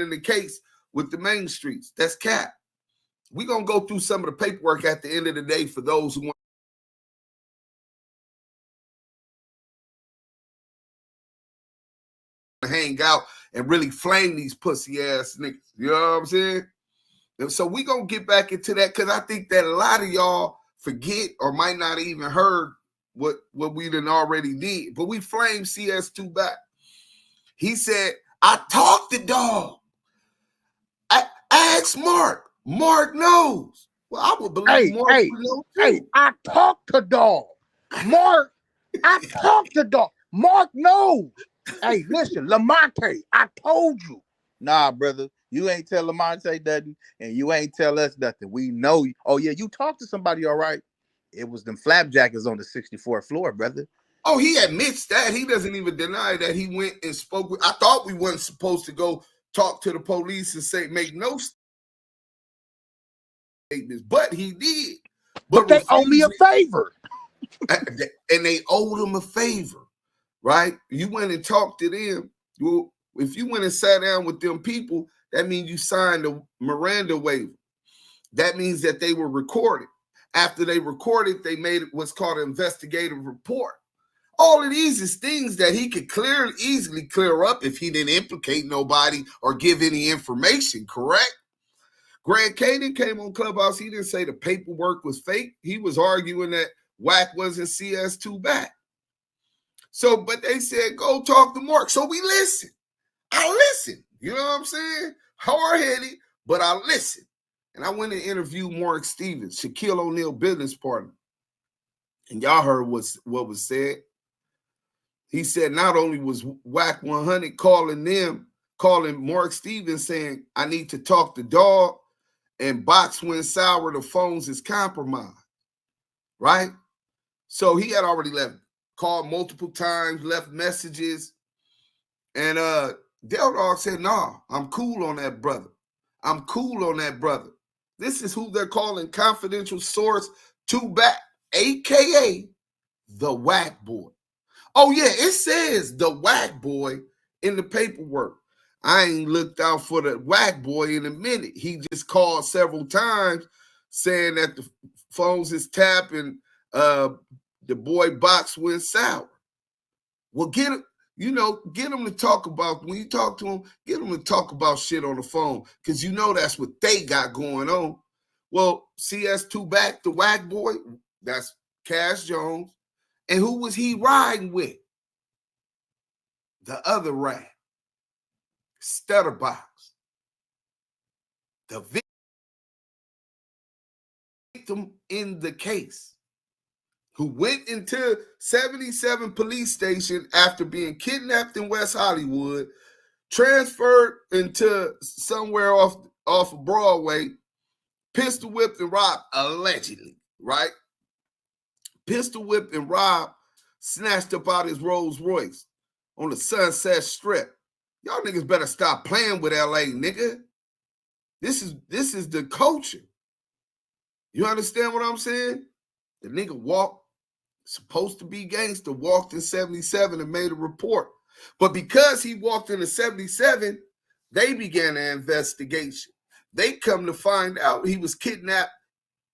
in the case with the main streets. That's cap. We're going to go through some of the paperwork at the end of the day for those who want to hang out and really flame these pussy ass niggas. You know what I'm saying? And so we're going to get back into that because I think that a lot of y'all forget or might not even heard what we done already did. But we flamed CS2 back. He said, I talked to dog. I asked Mark. Mark knows. Well, I would believe Mark would know too. Hey, I talked to dog. Mark, I talked to dog. Mark knows. Hey, listen, Lamonte, I told you. Nah, brother, you ain't tell Lamonte nothing, and you ain't tell us nothing. We know you. Oh, yeah, you talked to somebody, all right. It was them flapjackers on the 64th floor, brother. Oh, he admits that. He doesn't even deny that he went and spoke with. I thought we wasn't supposed to go talk to the police and say, make no statements, but he did. But they owe me a favor. And they owed him a favor, right? You went and talked to them. Well, if you went and sat down with them people, that means you signed a Miranda waiver. That means that they were recorded. After they recorded, they made what's called an investigative report. All of these is things that he could easily clear up if he didn't implicate nobody or give any information, correct? Grant Caden came on Clubhouse. He didn't say the paperwork was fake. He was arguing that Wack wasn't CS2 back. So, but they said, go talk to Mark. So we listen. I listen. You know what I'm saying? Hard-headed, but I listen. And I went and interviewed Mark Stevens, Shaquille O'Neal business partner. And y'all heard what was said. He said not only was Wack100 calling Mark Stevens saying, I need to talk to dog, and Box went sour, the phones is compromised, right? So he had already called multiple times, left messages, and Del Dog said, nah, I'm cool on that brother. I'm cool on that brother. This is who they're calling confidential source 2 back, a.k.a. the Wack boy. Oh, yeah, it says the Wack boy in the paperwork. I ain't looked out for the Wack boy in a minute. He just called several times saying that the phones is tapping. The boy Box went sour. Well, get him to talk about, when you talk to him, get him to talk about shit on the phone, because you know that's what they got going on. Well, CS2 back, the Wack boy, that's Cash Jones. And who was he riding with? The other rat, Stutterbox. The victim in the case, who went into 77 police station after being kidnapped in West Hollywood, transferred into somewhere off of Broadway, pistol whipped and robbed, allegedly, right? Pistol whipped and robbed, snatched up out his Rolls Royce on the Sunset Strip. Y'all niggas better stop playing with LA, nigga. This is the culture. You understand what I'm saying? The nigga walked, supposed to be gangster, walked in 77 and made a report. But because he walked into 77, they began an investigation. They come to find out he was kidnapped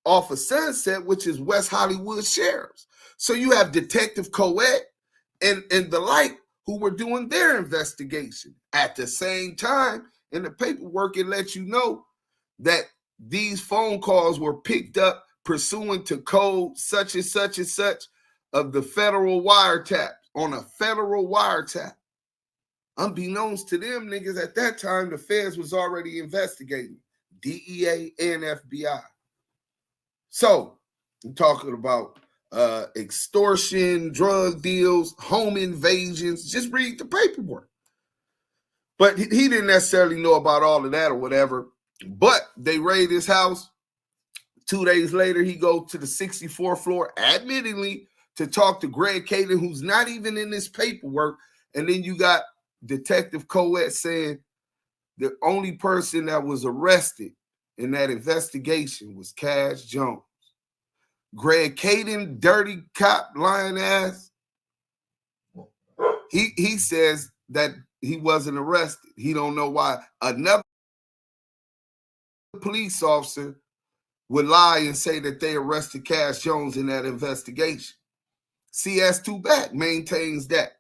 off of Sunset, which is West Hollywood sheriffs. So you have Detective Coet and the like who were doing their investigation. At the same time, in the paperwork, it lets you know that these phone calls were picked up pursuant to code such and such and such of the federal wiretap, on a federal wiretap. Unbeknownst to them niggas, at that time, the feds was already investigating, DEA and FBI. So, I'm talking about extortion, drug deals, home invasions. Just read the paperwork. But he didn't necessarily know about all of that or whatever. But they raid his house. 2 days later, he goes to the 64th floor, admittedly, to talk to Greg Caden, who's not even in this paperwork. And then you got Detective Coet saying the only person that was arrested in that investigation was Cash Jones. Greg Caden, dirty cop, lying ass, he says that he wasn't arrested. He don't know why another police officer would lie and say that they arrested Cash Jones in that investigation. CS2 back maintains that.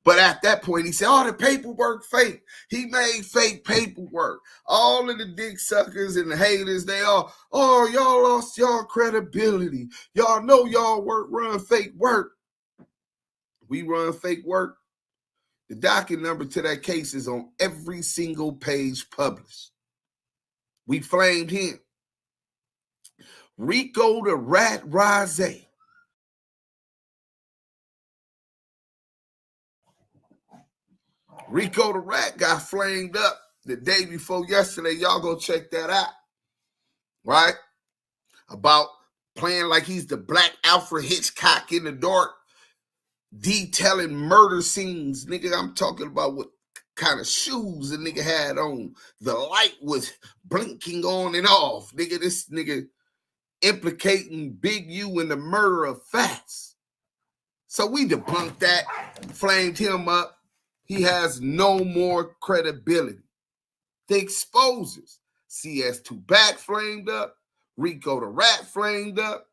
But at that point, he said, oh, the paperwork fake. He made fake paperwork. All of the dick suckers and the haters, they all, oh, y'all lost y'all credibility. Y'all know y'all run fake work. We run fake work. The docket number to that case is on every single page published. We flamed him. Rico the Rat Rose. Rico the Rat got flamed up the day before yesterday. Y'all go check that out. Right? About playing like he's the Black Alfred Hitchcock in the dark, detailing murder scenes. Nigga, I'm talking about what kind of shoes the nigga had on. The light was blinking on and off. Nigga, this nigga implicating Big U in the murder of Fats. So we debunked that, flamed him up. He has no more credibility. The exposers. CS2 back flamed up. Rico the Rat flamed up.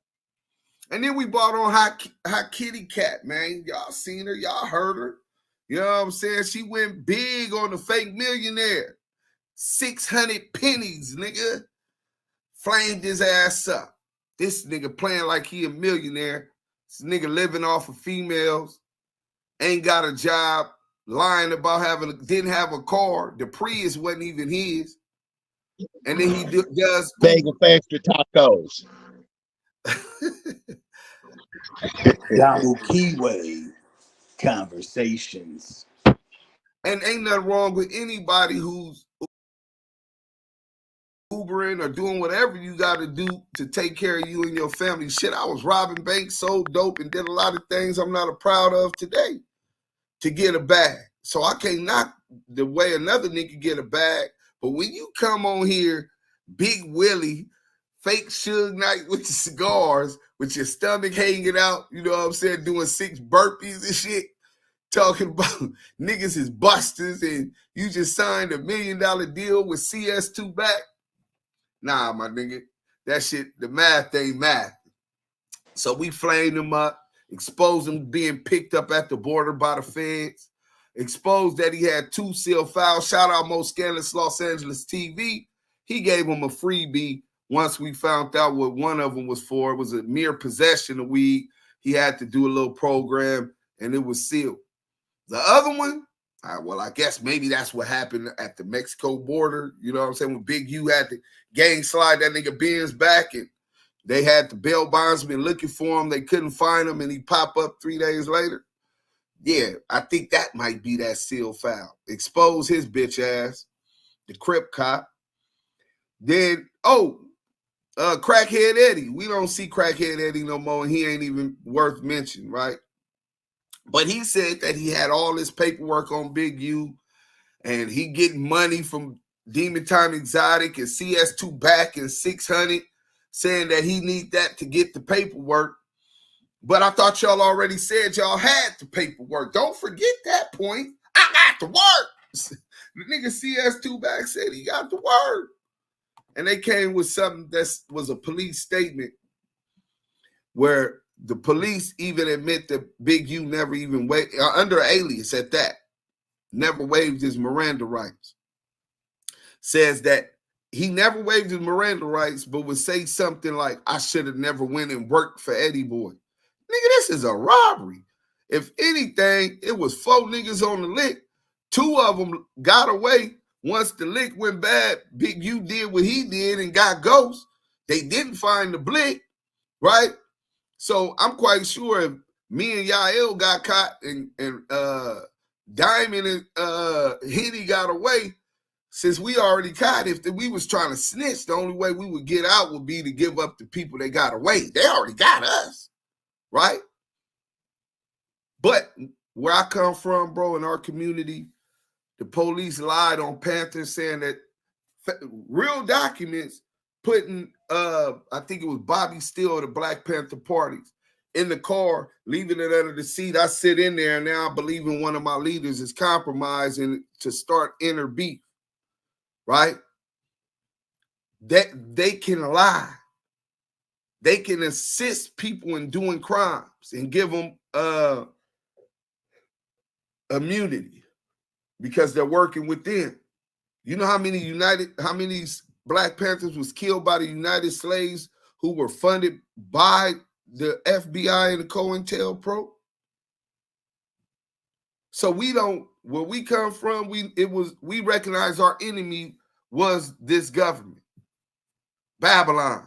And then we brought on Hot Kitty Cat, man. Y'all seen her. Y'all heard her. You know what I'm saying? She went big on the fake millionaire. 600 pennies, nigga. Flamed his ass up. This nigga playing like he a millionaire. This nigga living off of females. Ain't got a job. Lying about didn't have a car. The Prius wasn't even his. And then he does begging for extra tacos. Double keyway conversations. And ain't nothing wrong with anybody who's Ubering or doing whatever you got to do to take care of you and your family. Shit, I was robbing banks, sold dope, and did a lot of things I'm not proud of today to get a bag. So I can't knock the way another nigga get a bag. But when you come on here, Big Willie, fake Suge Knight with the cigars, with your stomach hanging out, you know what I'm saying, doing 6 burpees and shit, talking about niggas is busters and you just signed $1 million deal with CS2 back. Nah, my nigga, that shit, the math ain't math. So we flamed him up, exposed him being picked up at the border by the feds, exposed that he had 2 sealed files. Shout out Mo Scandalous Los Angeles TV. He gave him a freebie once we found out what one of them was for. It was a mere possession of weed. He had to do a little program, and it was sealed. The other one, well, I guess maybe that's what happened at the Mexico border. You know what I'm saying? When Big U had to gang slide that nigga Benz back, and they had the bail bondsman looking for him. They couldn't find him, and he popped up 3 days later. Yeah, I think that might be that sealed file. Expose his bitch ass, the Crip cop. Then, Crackhead Eddie. We don't see Crackhead Eddie no more, and he ain't even worth mentioning, right? But he said that he had all this paperwork on Big U, and he getting money from Demon Time Exotic and CS2 back and 600, saying that he need that to get the paperwork. But I thought y'all already said y'all had the paperwork. Don't forget that point. I got the work. The nigga CS2 back said he got the word. And they came with something that was a police statement where the police even admit that Big U never even waived, under alias at that, never waived his Miranda rights. Says that he never waived his Miranda rights, but would say something like, I should have never went and worked for Eddie Boy. Nigga, this is a robbery. If anything, it was 4 niggas on the lick. 2 of them got away. Once the lick went bad, Big U did what he did and got ghost. They didn't find the blick, right? So I'm quite sure if me and Yael got caught and Diamond and Hitty got away, since we already caught, if we was trying to snitch, the only way we would get out would be to give up the people that got away. They already got us, right? But where I come from, bro, in our community, the police lied on Panther saying that real documents putting, I think it was Bobby Steele of the Black Panther parties. in the car, leaving it under the seat. I sit in there, and now I believe in one of my leaders is compromising to start inner beef, right? That they can lie. They can assist people in doing crimes and give them immunity because they're working with them. You know how many Black Panthers was killed by the United slaves who were funded by the FBI and the COINTELPRO? So we don't, where we come from, we recognize our enemy was this government, Babylon.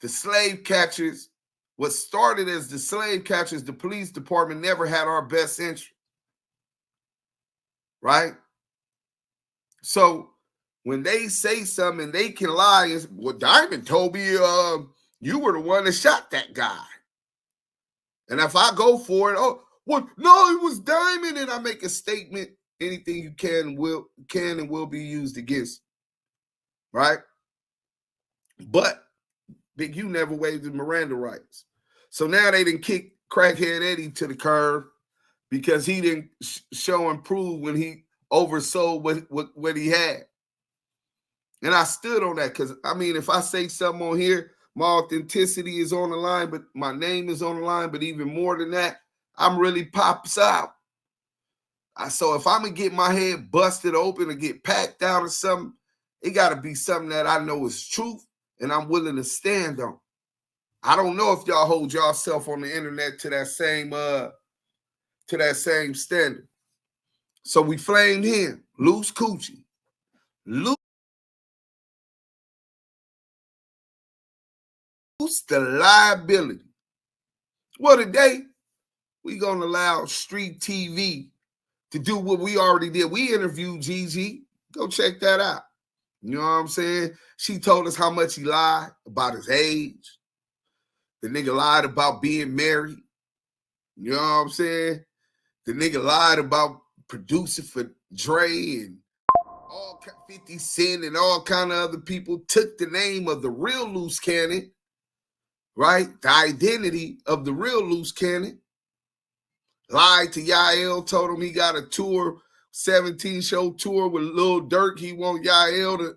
The slave catchers, what started as the slave catchers, the police department never had our best interest, right? So when they say something, they can lie. And, well, Diamond told me you were the one that shot that guy. And if I go for it, oh, well, no, it was Diamond, and I make a statement, anything you can and will be used against, right? But Big U never waived his Miranda rights. So now they didn't kick Crackhead Eddie to the curb because he didn't show and prove when he oversold what he had. And I stood on that because, I mean, if I say something on here, my authenticity is on the line, but my name is on the line. But even more than that, I'm really pops out. So if I'm going to get my head busted open or get packed out or something, it got to be something that I know is truth and I'm willing to stand on. I don't know if y'all hold yourself on the internet to that same standard. So we flamed him, loose coochie, loose the liability. Well, today we gonna allow Street TV to do what we already did. We interviewed Gigi. Go check that out. You know what I'm saying? She told us how much he lied about his age. The nigga lied about being married. You know what I'm saying? The nigga lied about producing for Dre and all 50 Cent and all kind of other people. Took the name of the real loose cannon, right? The identity of the real loose cannon. Lied to Yael, told him he got a tour, 17-show tour with Lil Durk. He want Yael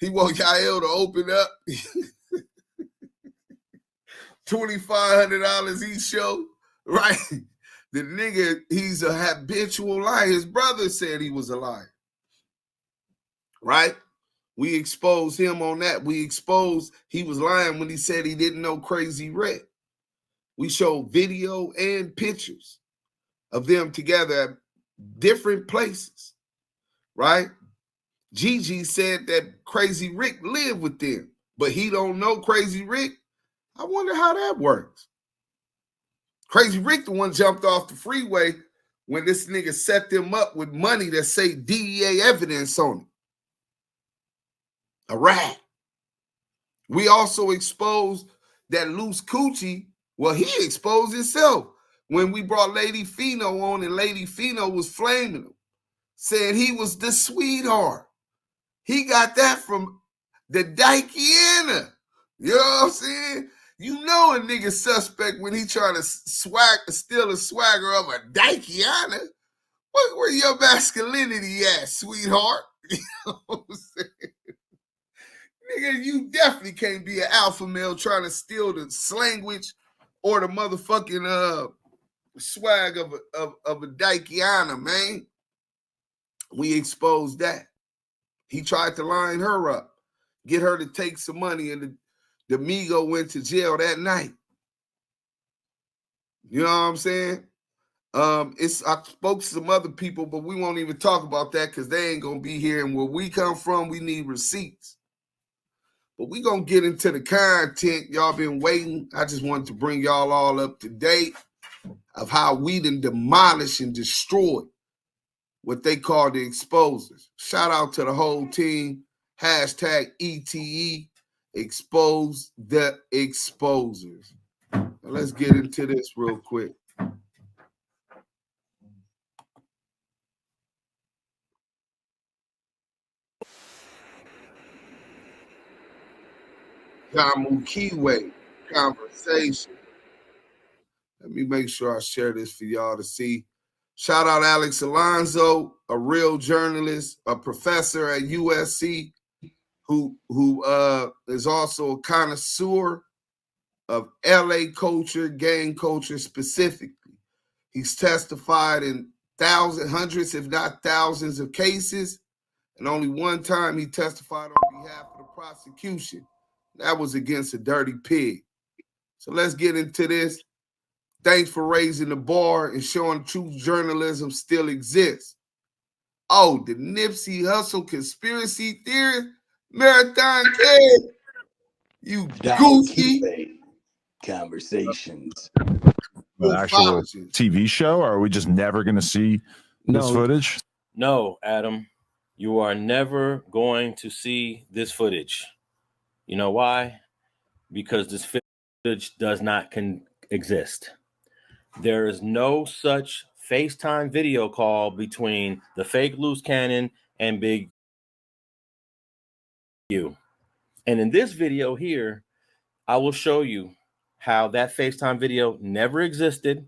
to open up. $2,500 each show, right? The nigga, he's a habitual liar. His brother said he was a liar, right? We exposed him on that. We exposed he was lying when he said he didn't know Crazy Rick. We showed video and pictures of them together at different places, right? Gigi said that Crazy Rick lived with them, but he don't know Crazy Rick. I wonder how that works. Crazy Rick, the one jumped off the freeway when this nigga set them up with money that say DEA evidence on it. A rat. We also exposed that loose coochie. Well, he exposed himself when we brought Lady Fino on, and Lady Fino was flaming him, saying he was the sweetheart. He got that from the Dykeiana. You know what I'm saying? You know a nigga suspect when he trying to steal a swagger of a Dykeiana. Where your masculinity at, sweetheart? You know what I'm saying? Nigga, you definitely can't be an alpha male trying to steal the slanguage or the motherfucking swag of a Dykeiana, man. We exposed that. He tried to line her up, get her to take some money, and the Migo went to jail that night. You know what I'm saying? I spoke to some other people, but we won't even talk about that because they ain't gonna be here. And where we come from, we need receipts. But we gonna get into the content. Y'all been waiting. I just wanted to bring y'all all up to date of how we done demolished and destroyed what they call the exposers. Shout out to the whole team. Hashtag ETE, expose the exposers. Now let's get into this real quick. Jamu Kiwe conversation. Let me make sure I share this for y'all to see. Shout out Alex Alonso, a real journalist, a professor at USC, who is also a connoisseur of LA culture, gang culture specifically. He's testified in hundreds, if not thousands of cases. And only one time he testified on behalf of the prosecution. That was against a dirty pig. So let's get into this. Thanks for raising the bar and showing true journalism still exists. Oh, the Nipsey Hussle conspiracy theory? Marathon Kid? You goofy. Conversations. An actual TV show, or are we just never going to see this footage? No, Adam, you are never going to see this footage. You know why? Because this footage does not exist. There is no such FaceTime video call between the fake loose cannon and Big U. And in this video here, I will show you how that FaceTime video never existed,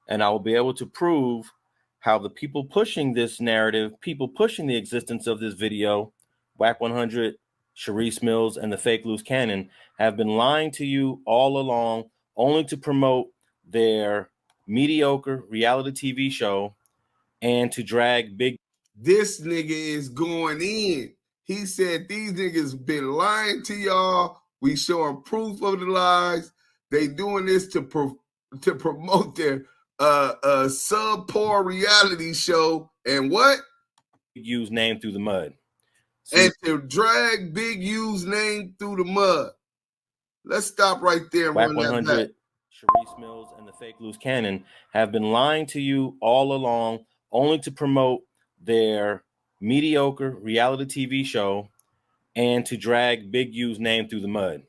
and I will be able to prove how the people pushing this narrative, people pushing the existence of this video, Wack100, Sharice Mills, and the fake loose cannon, have been lying to you all along, only to promote their mediocre reality TV show and to drag Big. This nigga is going in. He said these niggas been lying to y'all. We showing proof of the lies. They doing this to promote their subpar reality show and what? Big U's name through the mud. See, and to drag Big U's name through the mud. Let's stop right there and run that back. Sharice Mills and the fake loose cannon have been lying to you all along, only to promote their mediocre reality TV show and to drag Big U's name through the mud.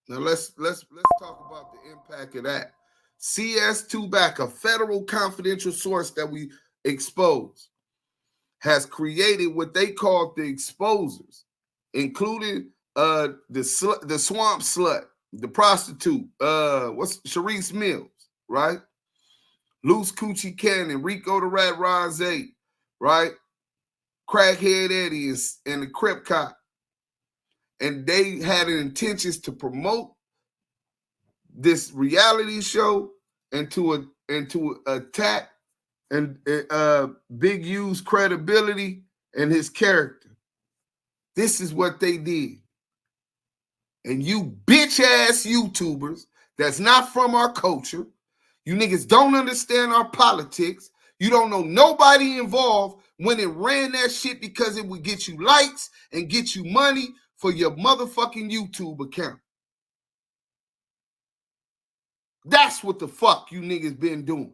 Now let's talk about the impact of that. CS2 back, a federal confidential source that we exposed, has created what they called the exposers, including the swamp slut, the prostitute, what's Sharice Mills, right? Loose Coochie Cannon, Rico the Rat Ron 8, right? Crackhead Eddie and the Crip Cop. And they had intentions to promote this reality show and to attack and Big U's credibility and his character. This is what they did. And you bitch ass YouTubers that's not from our culture, you niggas don't understand our politics. You don't know nobody involved when it ran that shit because it would get you likes and get you money for your motherfucking YouTube account. That's what the fuck you niggas been doing.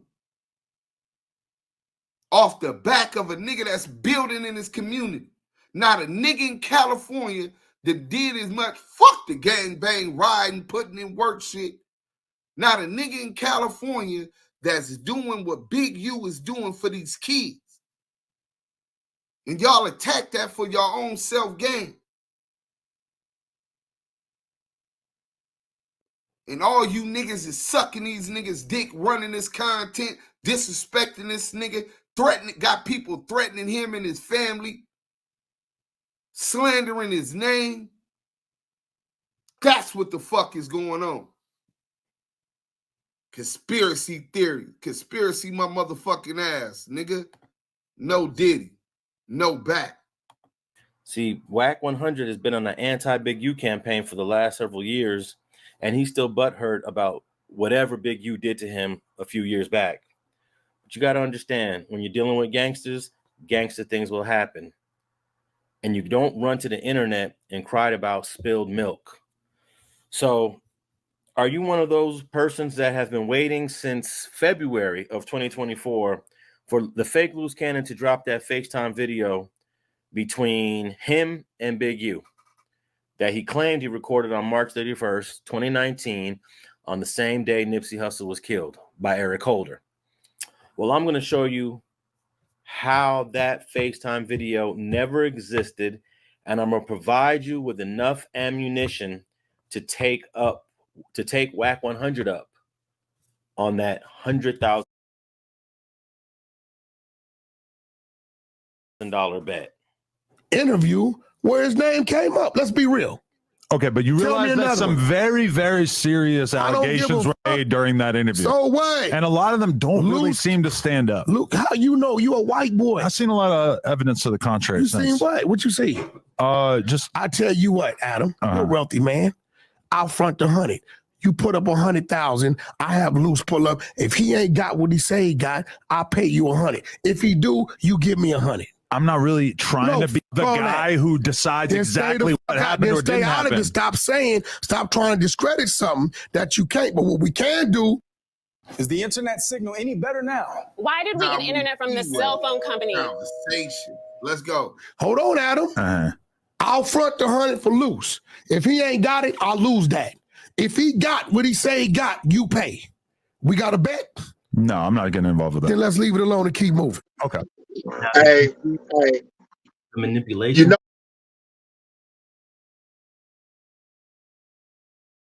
Off the back of a nigga that's building in his community. Not a nigga in California that did as much. Fuck the gangbang riding, putting in work shit. Not a nigga in California that's doing what Big U is doing for these kids. And y'all attack that for your own self-gain. And all you niggas is sucking these niggas' dick, running this content, disrespecting this nigga, got people threatening him and his family, slandering his name. That's what the fuck is going on. Conspiracy theory. Conspiracy my motherfucking ass, nigga. No Diddy. No back. See, Wack100 has been on an anti-Big U campaign for the last several years, and he's still butthurt about whatever Big U did to him a few years back. But you got to understand, when you're dealing with gangsters, gangster things will happen. And you don't run to the internet and cry about spilled milk. So are you one of those persons that have been waiting since February of 2024 for the fake loose cannon to drop that FaceTime video between him and Big U that he claimed he recorded on March 31st, 2019, on the same day Nipsey Hussle was killed by Eric Holder? Well, I'm going to show you how that FaceTime video never existed, and I'm going to provide you with enough ammunition to take Wack100 up. on that $100,000 bet. Interview where his name came up. Let's be real. Okay, but you Tell me realize that another some one. very, very serious I don't give allegations a were made during that interview. So what? And a lot of them don't really Luke- seem to stand up. Luke, how you know you a white boy? I've seen a lot of evidence to the contrary You seen since. what? What you see? Just I tell you what, Adam, you're a Uh-huh. wealthy man. I'll front the 100. You put up 100,000. I have Loose pull up. If he ain't got what he say he got, I'll pay you 100. If he do, you give me 100. I'm not really trying No, to be the fuck all guy who decides Then stay exactly the what fuck out. happened Then or stay didn't out of happen. it. Stop trying to discredit something that you can't. But what we can do. Is the internet signal any better now? Why did we get internet from the cell phone company? Conversation. Let's go. Hold on, Adam. Uh-huh. I'll front the 100 for Loose. If he ain't got it, I'll lose that. If he got what he say he got, you pay. We got a bet? No, I'm not getting involved with Then that. let's leave it alone and keep moving. Okay. Hey, The manipulation. you know